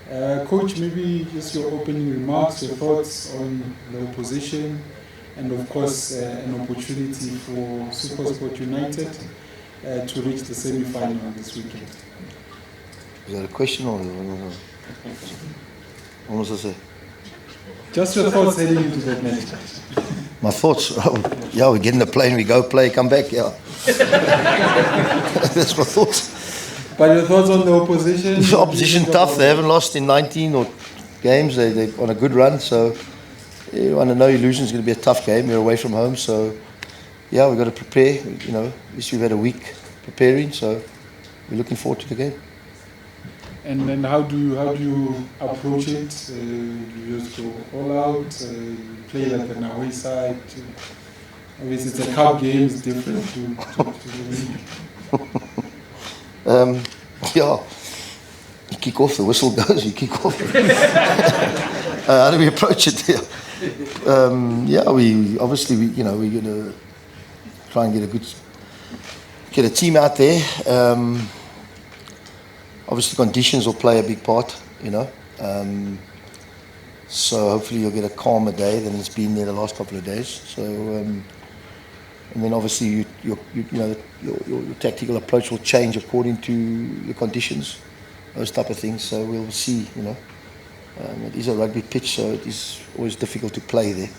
Coach, maybe just your opening remarks, your thoughts on the opposition, and of course an opportunity for SuperSport United to reach the semi-final this weekend. Is that a question or what was I say? Just your thoughts heading into that match. My thoughts? Oh, yeah, we get in the plane, we go play, come back, yeah. That's my thoughts. But your thoughts on the opposition? The opposition tough. They haven't lost in 19 or games. They're on a good run. So, under no illusion, it's going to be a tough game. We're away from home. So, yeah, we've got to prepare. You know, at least we've had a week preparing. So, we're looking forward to the game. And then how do you approach it? Do you just go all out, play like an away side? Obviously, it's a cup game. It's different to the league. Yeah, you kick off, the whistle goes, you kick off. How do we approach it? Yeah, we're going to try and get a team out there. Obviously, conditions will play a big part, you know. So hopefully you'll get a calmer day than it's been there the last couple of days. So. And then obviously your tactical approach will change according to the conditions, those type of things. So we'll see, you know. It is a rugby pitch, so it is always difficult to play there.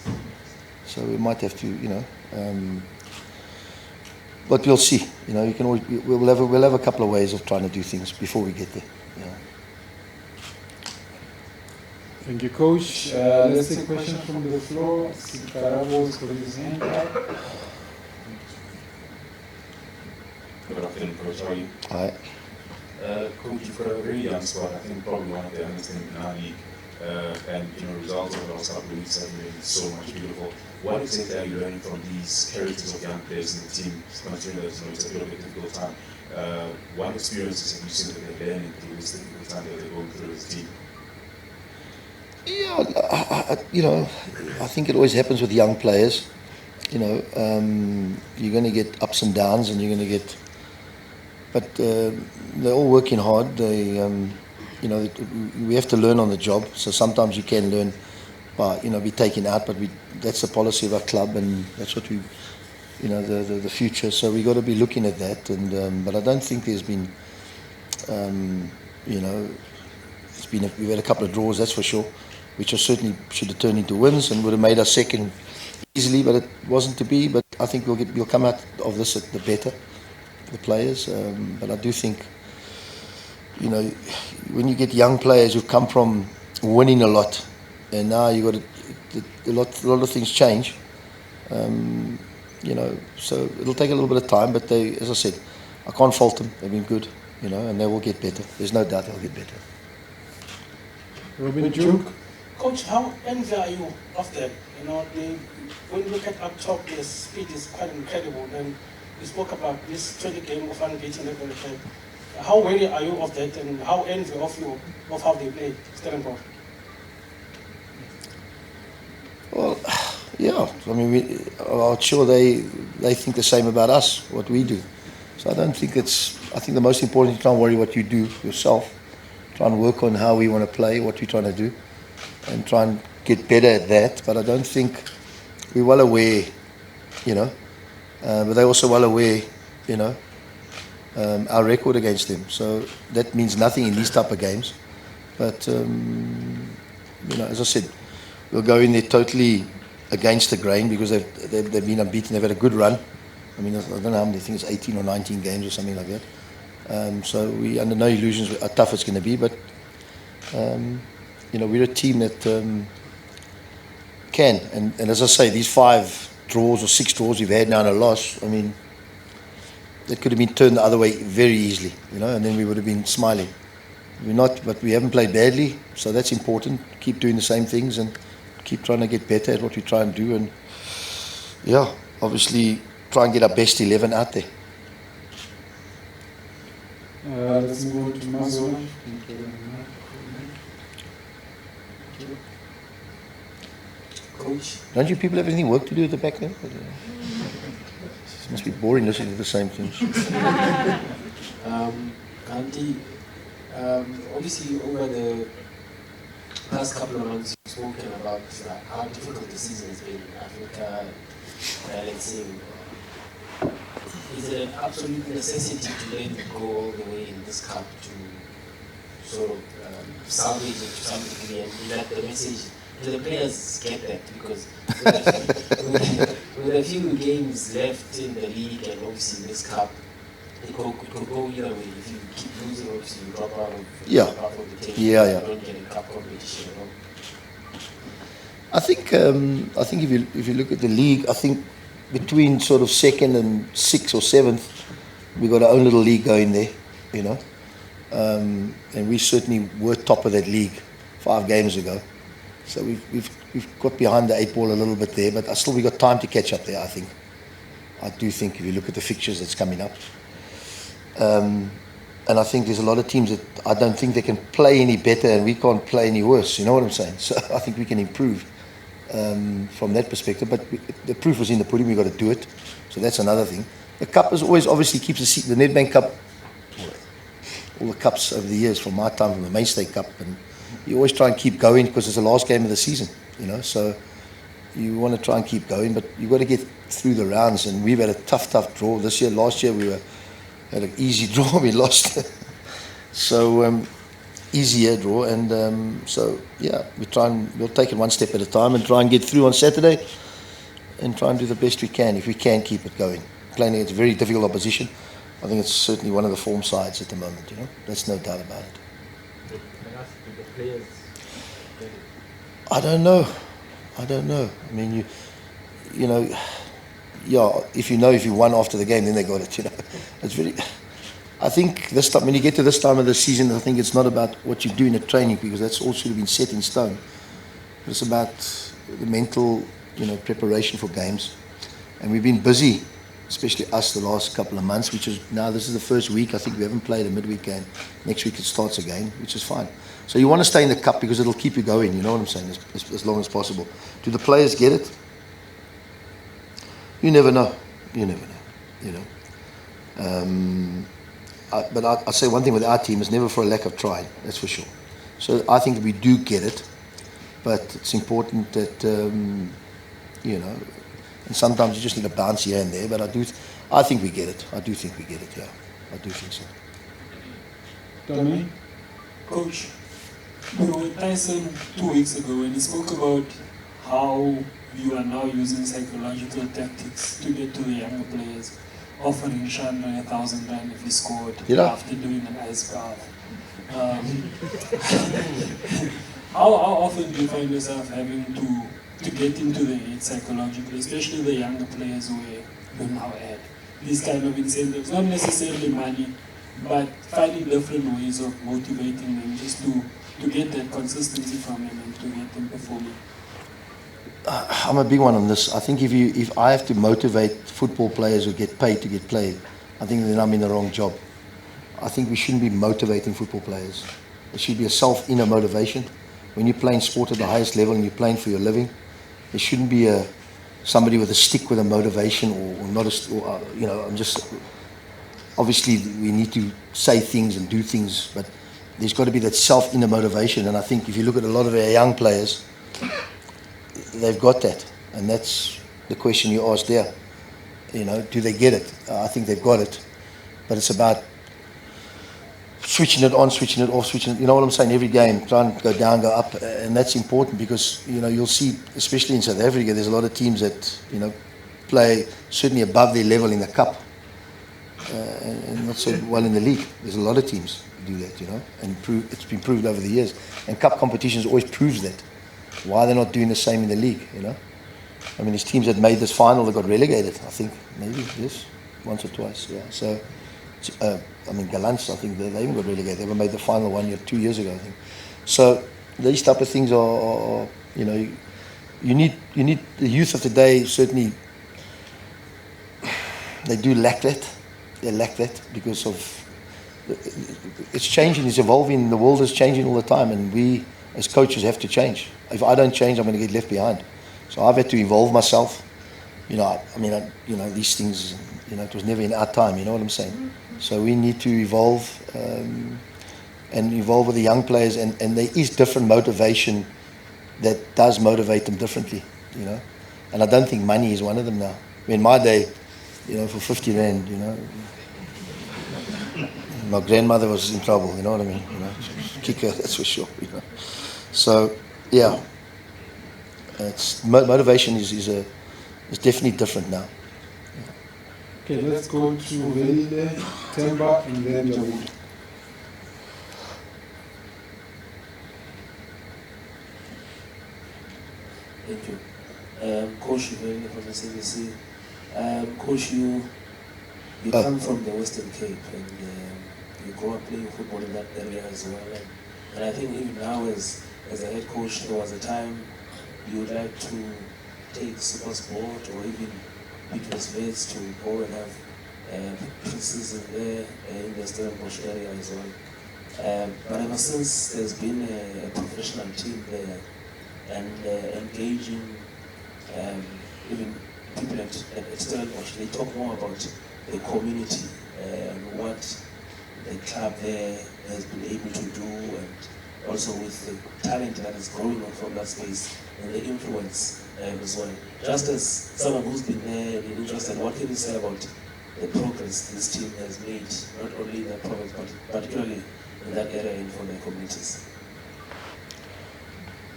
So we might have to, you know. But we'll see. You know, we'll have a couple of ways of trying to do things before we get there. Yeah. Thank you, Coach. Let's take a question from the floor. Karavo's got his hand up. Good afternoon, Coach. How are you? Hi. Coach, you've got a very young squad. I think probably one of the youngest in our league. And results over the last couple of weeks have been so much beautiful. What exactly are you learning from these characters of young players in the team, considering that it's a bit of a difficult time? What experiences have you seen that they're learning through this difficult time that they're going through as a team? Yeah, I think it always happens with young players. You know, you're going to get ups and downs, and you're going to get. But they're all working hard. We have to learn on the job. So sometimes you can learn by, be taken out. But that's the policy of our club, and that's what we, the future. So we got to be looking at that. And but I don't think there's been, we've had a couple of draws, that's for sure, which certainly should have turned into wins and would have made us second easily, but it wasn't to be. But I think we'll come out of this at the better, the players. But I do think, when you get young players who've come from winning a lot, and now you got a lot of things change. So it'll take a little bit of time. But they, as I said, I can't fault them. They've been good, and they will get better. There's no doubt they'll get better. Robin Duke. Coach, how envy are you of them? When you look at up top, the speed is quite incredible. And you spoke about this 20 game of unbeaten every time. How wary are you of that, and how envy of you of how they play Stellenbosch? Well, yeah. I mean, I'm sure they think the same about us, what we do. So I don't think I think the most important is to try and worry what you do yourself. Try and work on how we want to play, what we're trying to do, and try and get better at that. But I don't think we're well aware, but they're also well aware, our record against them. So that means nothing in these type of games. But, as I said, we'll go in there totally against the grain because they've been unbeaten. They've had a good run. I mean, I don't know how many, I think it's 18 or 19 games or something like that. So we under no illusions how tough it's going to be. But, we're a team that can. And as I say, these 5 draws or 6 draws we've had now and a loss, I mean, it could have been turned the other way very easily, and then we would have been smiling. We're not, but we haven't played badly, so that's important. Keep doing the same things and keep trying to get better at what we try and do. And, yeah, obviously try and get our best 11 out there. Let's move on to Mazola. Coach. Don't you people have anything work to do at the back there? It must be boring listening to the same things. Gandhi, obviously over the Last couple of months you've spoken about how difficult the season has been in Africa, balancing. Is it an absolute necessity to let it go all the way in this cup to sort of salvage it to some degree, and that the message, do the players get that? Because with a few games left in the league and obviously in this cup, it could go either way. If you keep losing, obviously you drop out of the table. You don't get a cup competition at all. I think if you look at the league, I think between sort of second and sixth or seventh, we got our own little league going there, you know, and we certainly were top of that league 5 games ago. So we've got behind the 8 ball a little bit there, but still we got time to catch up there. I do think if you look at the fixtures that's coming up. And I think there's a lot of teams that I don't think they can play any better and we can't play any worse, you know what I'm saying? So I think we can improve from that perspective, but the proof was in the pudding, we've got to do it. So that's another thing. The cup is always obviously keeps the Nedbank Cup, all the cups over the years from my time, from the Mainstay Cup, and you always try and keep going because it's the last game of the season, you know, so you want to try and keep going, but you've got to get through the rounds, and we've had a tough draw this year. Last year we had an easy draw, we lost. So easier draw, and so yeah, we'll take it one step at a time and try and get through on Saturday and try and do the best we can if we can keep it going. Playing against a very difficult opposition, I think it's certainly one of the form sides at the moment, you know, there's no doubt about it. I don't know. I mean, you know, yeah, if you won after the game, then they got it, you know. It's very, I think this time, when you get to this time of the season, I think it's not about what you do in the training, because that's all should have been set in stone. But it's about the mental, you know, preparation for games. And we've been busy, especially us, the last couple of months, which is now, this is the first week. I think we haven't played a midweek game. Next week it starts again, which is fine. So you want to stay in the cup because it'll keep you going, you know what I'm saying, as long as possible. Do the players get it? You never know, you know. But I'll say one thing with our team is never for a lack of trying, that's for sure. So I think we do get it, but it's important that, you know, and sometimes you just need a bounce here and there, but I think we get it. I do think we get it, yeah. I do think so. Danie? Coach, we were with Tyson 2 weeks ago and he spoke about how you are now using psychological tactics to get to the younger players, offering Chandra 1,000 rand if he scored after doing an ice bath. How often do you find yourself having to get into the head psychologically, especially the younger players who now add these kind of incentives, not necessarily money, but finding different ways of motivating them just to get that consistency from them and to get them performing? I'm a big one on this. I think if I have to motivate football players who get paid to get played, I think then I'm in the wrong job. I think we shouldn't be motivating football players. There should be a self-inner motivation. When you're playing sport at the highest level and you're playing for your living, there shouldn't be somebody with a stick with a motivation or not you know, I'm just, obviously we need to say things and do things, but there's got to be that self-inner motivation. And I think if you look at a lot of our young players, they've got that, and that's the question you asked there. You know, do they get it? I think they've got it, but it's about switching it on, switching it off, switching it. You know what I'm saying? Every game, try and go down, go up, and that's important because you know you'll see, especially in South Africa, there's a lot of teams that you know play certainly above their level in the cup, and not so well in the league. There's a lot of teams who do that, you know, and it's been proved over the years. And cup competitions always proves that. Why they're not doing the same in the league, you know? I mean, these teams that made this final, they got relegated, I think, maybe, yes, once or twice, yeah. So, I mean, Gallants, I think they even got relegated. They ever made the final 2 years ago, I think. So, these type of things are you know, you need the youth of today, certainly, they do lack that. They lack that because of, it's changing, it's evolving, the world is changing all the time, and we, as coaches, have to change. If I don't change, I'm going to get left behind. So I've had to evolve myself. You know, I mean, you know, these things, you know, it was never in our time, you know what I'm saying? So we need to evolve and involved with the young players, and there is different motivation that does motivate them differently, you know. And I don't think money is one of them now. In my day, you know, for 50 rand, you know, my grandmother was in trouble, you know what I mean? You know, kick her, that's for sure, you know. So, yeah, it's, motivation is definitely different now. Okay, let's go to Velile, Temba, and then Jabu. Thank you. Coach, very from the CBC. Coach, you come from the Western Cape, and you grew up playing football in that area as well. And I think even now, as a head coach, there was a time you would like to take SuperSport or even Beatles Vets to go and have pre-season there in the Stellenbosch area as well. But ever since there's been a professional team there, and engaging even people at Stellenbosch, they talk more about the community and what the club there has been able to do, and also with the talent that is growing on from that space and the influence as well. Just as someone who's been there and interested, what can you say about the progress this team has made, not only in the province, but particularly in that area and for their communities?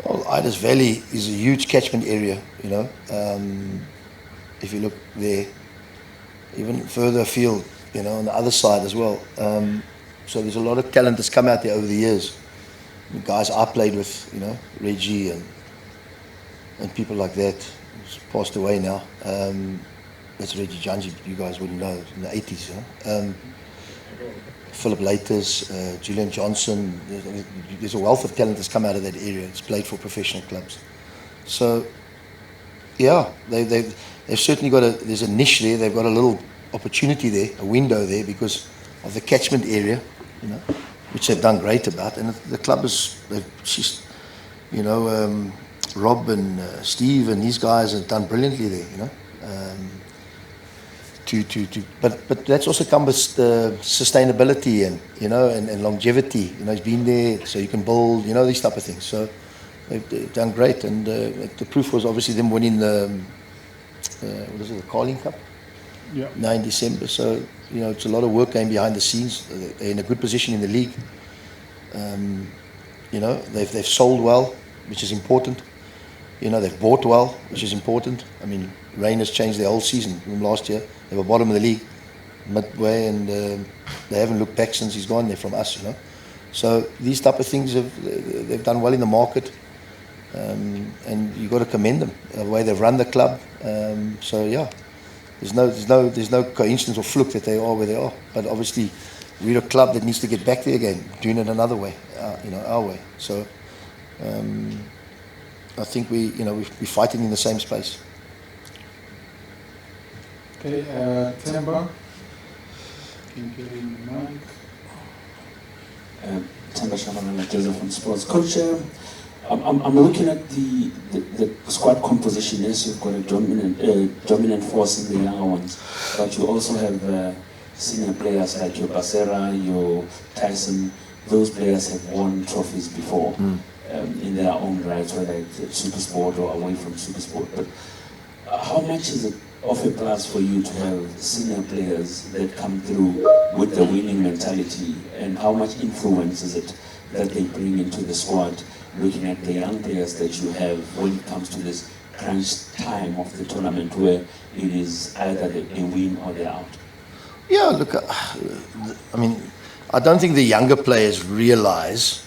Well, Idas Valley is a huge catchment area, you know. If you look there, even further afield, you know, on the other side as well. So there's a lot of talent that's come out there over the years. The guys I played with, you know, Reggie and people like that, who's passed away now. That's Reggie Janji, you guys wouldn't know, in the 80s, you know. Philip Laters, Julian Johnson. There's a wealth of talent that's come out of that area. It's played for professional clubs. So, yeah, they've certainly got there's a niche there. They've got a little opportunity there, a window there, because of the catchment area, you know, which they've done great about. And the club you know, Rob and Steve and these guys have done brilliantly there, you know. But that's also come with sustainability and, you know, and longevity. You know, it's been there so you can build, you know, these type of things. So they've done great, and the proof was obviously them winning the the Carling Cup. Yeah. Now in December. So, you know, it's a lot of work going behind the scenes. They're in a good position in the league. You know, they've sold well, which is important. You know, they've bought well, which is important. I mean, Rain has changed their whole season from last year. They were bottom of the league midway, and they haven't looked back since he's gone there from us, you know. So these type of things they've done well in the market, and you've got to commend them the way they've run the club. So yeah, there's no coincidence or fluke that they are where they are. But obviously, we're a club that needs to get back there again, doing it another way, you know, our way. So I think we're fighting in the same space. Okay, Temba. Can you get in the mic? Temba Shamanana, Joseph from Sports. Coach, I'm looking at the squad composition. Yes, you've got a dominant force in the younger ones, but you also have senior players like your Basera, your Tyson. Those players have won trophies before in their own rights, whether it's at SuperSport or away from SuperSport. But how much is it of a plus for you to have senior players that come through with the winning mentality, and how much influence is it that they bring into the squad, looking at the young players that you have when it comes to this crunch time of the tournament where it is either they win or they're out? Yeah, look, I mean, I don't think the younger players realize,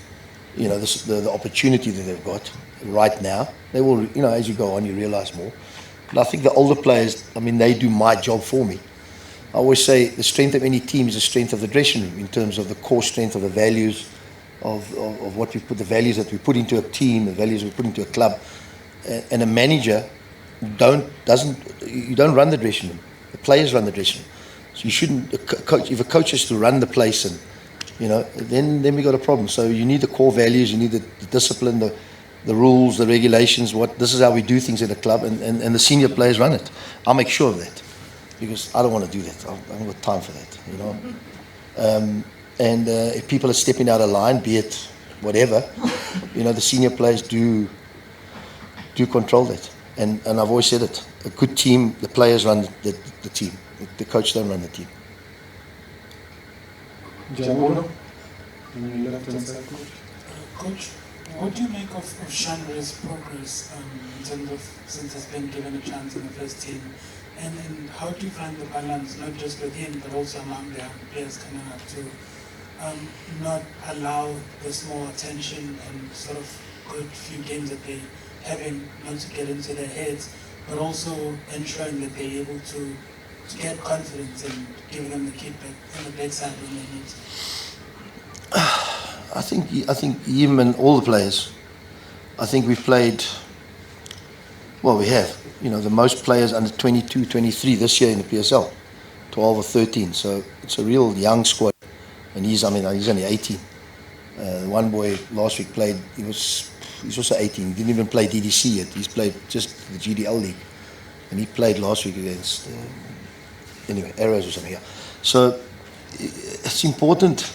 you know, the opportunity that they've got right now. They will, you know, as you go on, you realize more. But I think the older players, I mean, they do my job for me. I always say the strength of any team is the strength of the dressing room, in terms of the core strength of the values of what we put, the values that we put into a team, the values we put into a club. And a manager you don't run the dressing room. The players run the dressing room. So you shouldn't, if a coach has to run the place, and, you know, then we got a problem. So you need the core values, you need the discipline, the rules, the regulations. This is how we do things at a club, and the senior players run it. I'll make sure of that, because I don't want to do that. I haven't got time for that, you know. And if people are stepping out of line, be it whatever, the senior players do control that. And I've always said it. A good team, the players run the team. The coach don't run the team. Jabulo, on your left-hand side, coach. Coach, what do you make of Shanre's progress in terms of since he's been given a chance in the first team? And how do you find the balance, not just with him, but also among the players coming up to not allow this more attention and sort of good few games that they having, not to get into their heads, but also ensuring that they're able to get confidence and give them the kickback in the backside when they need to? I think him and all the players, I think we've played, well, we have, the most players under 22, 23 this year in the PSL, 12 or 13. So it's a real young squad. And he's only 18. One boy last week played, he's also 18. He didn't even play DDC yet. He's played just the GDL league. And he played last week against, Arrows or something. Yeah. So it's important.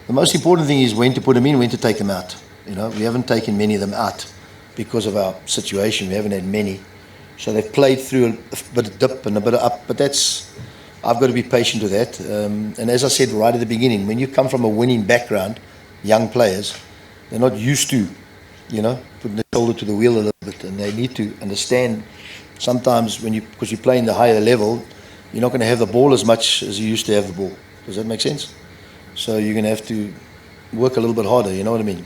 The most important thing is when to put them in, when to take them out. We haven't taken many of them out because of our situation. We haven't had many. So they've played through a bit of dip and a bit of up. But I've got to be patient with that. And as I said right at the beginning, when you come from a winning background, young players, they're not used to, putting the shoulder to the wheel a little bit. And they need to understand sometimes because you play in the higher level, you're not going to have the ball as much as you used to have the ball. Does that make sense? So you're going to have to work a little bit harder, you know what I mean?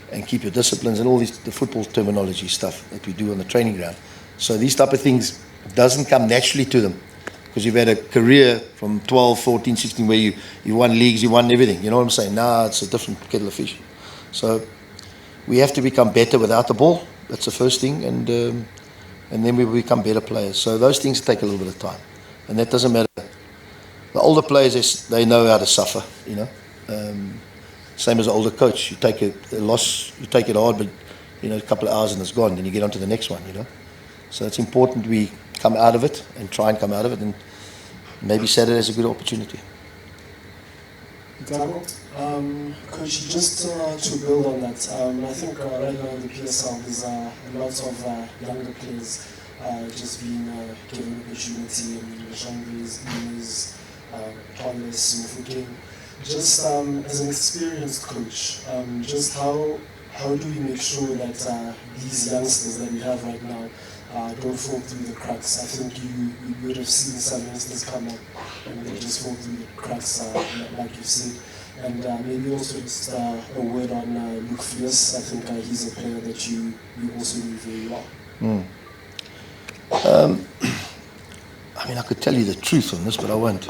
And keep your disciplines and all the football terminology stuff that we do on the training ground. So these type of things doesn't come naturally to them because you've had a career from 12, 14, 16 where you won leagues, you won everything. You know what I'm saying? It's a different kettle of fish. So we have to become better without the ball. That's the first thing. And then we become better players. So those things take a little bit of time. And that doesn't matter. The older players, they know how to suffer, Same as an older coach. You take a loss, you take it hard, but, a couple of hours and it's gone. Then you get on to the next one, So it's important we come out of it and try and come out of it. And maybe Saturday is a good opportunity. Coach, just to build on that, I think right now in the PSL there's lots of younger players just being given opportunity. Jean-Louis, Louis, Thomas, Mufukeng. Just as an experienced coach, just how do we make sure that these youngsters that we have right now don't fall through the cracks? I think you would have seen some youngsters come up and they just fall through the cracks, like you said. And maybe also just a word on Luke Fierce. I think he's a player that you also know very well. I could tell you the truth on this, but I won't.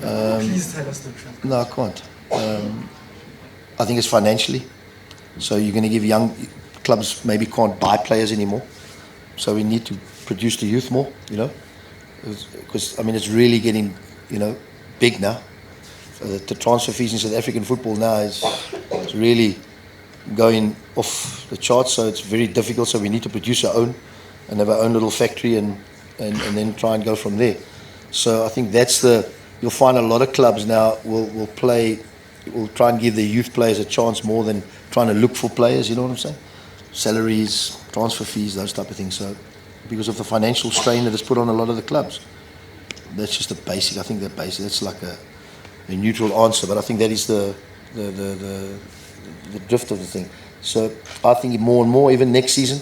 Please tell us the truth. No, I can't. I think it's financially. So you're going to give young clubs maybe can't buy players anymore. So we need to produce the youth more, because it's really getting, big now. The transfer fees in South African football now is really going off the charts. So it's very difficult. So we need to produce our own and have our own little factory and then try and go from there. So I think you'll find a lot of clubs now will try and give their youth players a chance more than trying to look for players, you know what I'm saying? Salaries, transfer fees, those type of things. So because of the financial strain that is put on a lot of the clubs. That's just the basic. I think that's like a neutral answer, but I think that is the drift of the thing. So I think more and more, even next season,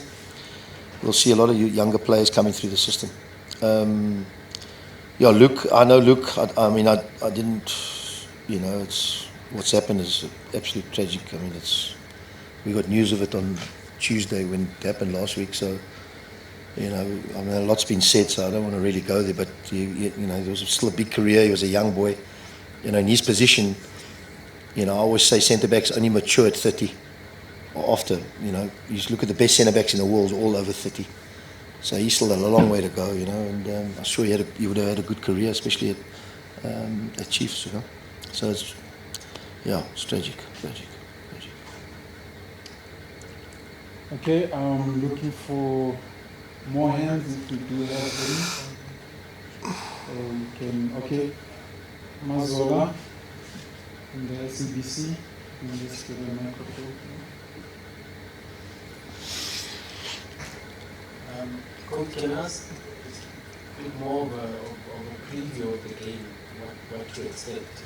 we'll see a lot of younger players coming through the system. Luke, I know Luke. I didn't, it's what's happened is absolutely tragic. We got news of it on Tuesday when it happened last week. So, a lot's been said, so I don't want to really go there. But there was still a big career. He was a young boy. In his position, I always say centre backs only mature at 30 or after. You just look at the best centre backs in the world, all over 30. So he's still got a long way to go, and I'm sure he would have had a good career, especially at Chiefs, So it's tragic. Okay, I'm looking for more hands if we do have any. Okay, Mazola. from the SABC. And just give a microphone. Coach, can I ask a bit more of a preview of the game, what to expect,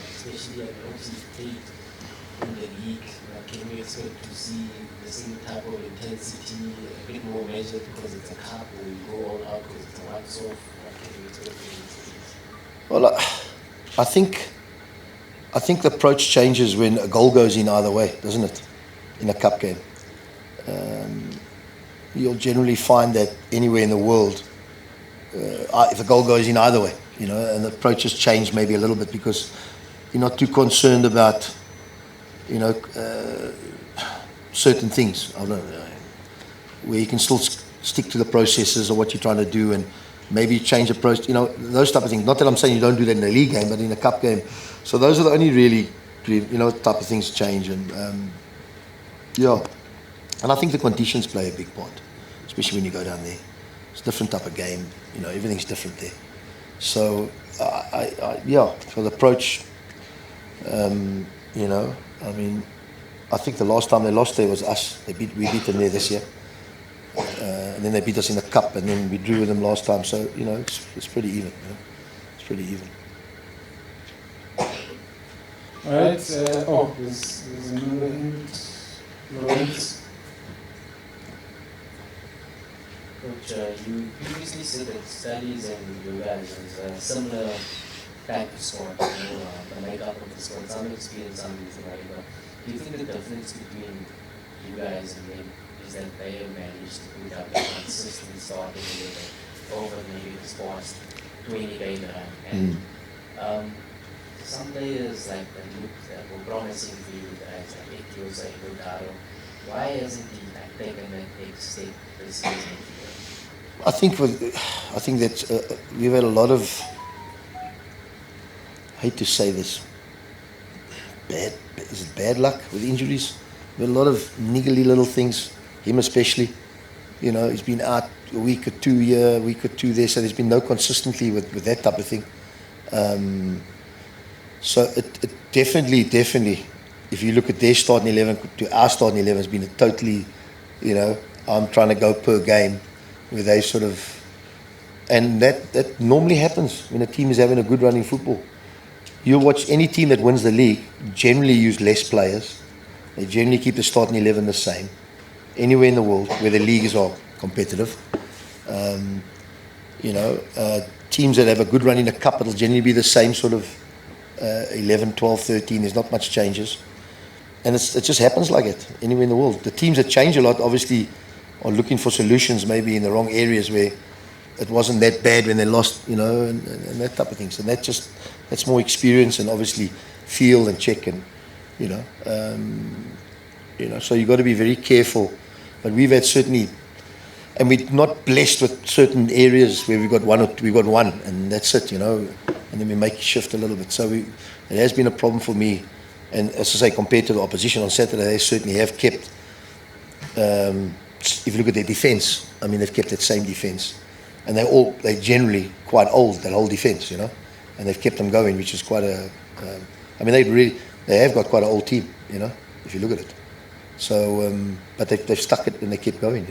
especially at obviously played in the league? Can we expect to see the same type of intensity, a bit more measured because it's a cup, or we go all out because it's a once-off? What can we expect from these teams? Well, I think the approach changes when a goal goes in either way, doesn't it? In a cup game. You'll generally find that anywhere in the world, if a goal goes in either way, and the approaches change maybe a little bit because you're not too concerned about, certain things. I don't know, where you can still stick to the processes of what you're trying to do, and maybe change approach, those type of things. Not that I'm saying you don't do that in a league game, but in a cup game. So those are the only really, type of things change, and and I think the conditions play a big part, especially when you go down there. It's a different type of game, everything's different there. So, for the approach, I think the last time they lost there was us. We beat them there this year. And then they beat us in the cup, and then we drew with them last time. So, it's pretty even. It's pretty even. All right. There's another hand. Lawrence. Coach, you previously said that studies and you guys is a similar type of sport, the makeup of the sport, some experience, some is right. But do you think the difference between you guys and them is that they have managed to put up a consistent starting over maybe the sport's 20-day run? And some players that were promising for you guys, like Ekiosa and Rodaro, why hasn't he taken that next step this season? I think that we've had a lot of, I hate to say this, bad luck with injuries. We had a lot of niggly little things, him especially. He's been out a week or two here, a week or two there, so there's been no consistency with that type of thing. So it definitely, if you look at their starting 11 to our starting 11, has been a totally, I'm trying to go per game, where they sort of, and that normally happens when a team is having a good run in football. You'll watch any team that wins the league generally use less players. They generally keep the starting 11 the same. Anywhere in the world where the leagues are competitive, teams that have a good run in a cup, it'll generally be the same sort of 11, 12, 13. There's not much changes. And it just happens like it anywhere in the world. The teams that change a lot obviously are looking for solutions maybe in the wrong areas where it wasn't that bad when they lost, and that type of things. And that's more experience and obviously feel and check and, so you've got to be very careful. But we've had certainly, and we're not blessed with certain areas where we've got one and that's it, and then we make a shift a little bit. So it has been a problem for me. And as I say, compared to the opposition on Saturday, they certainly have kept, if you look at their defence, they've kept that same defence. And they're generally quite old, that whole defence, and they've kept them going, which is quite they have got quite an old team, if you look at it. So, but they've stuck it and they kept going,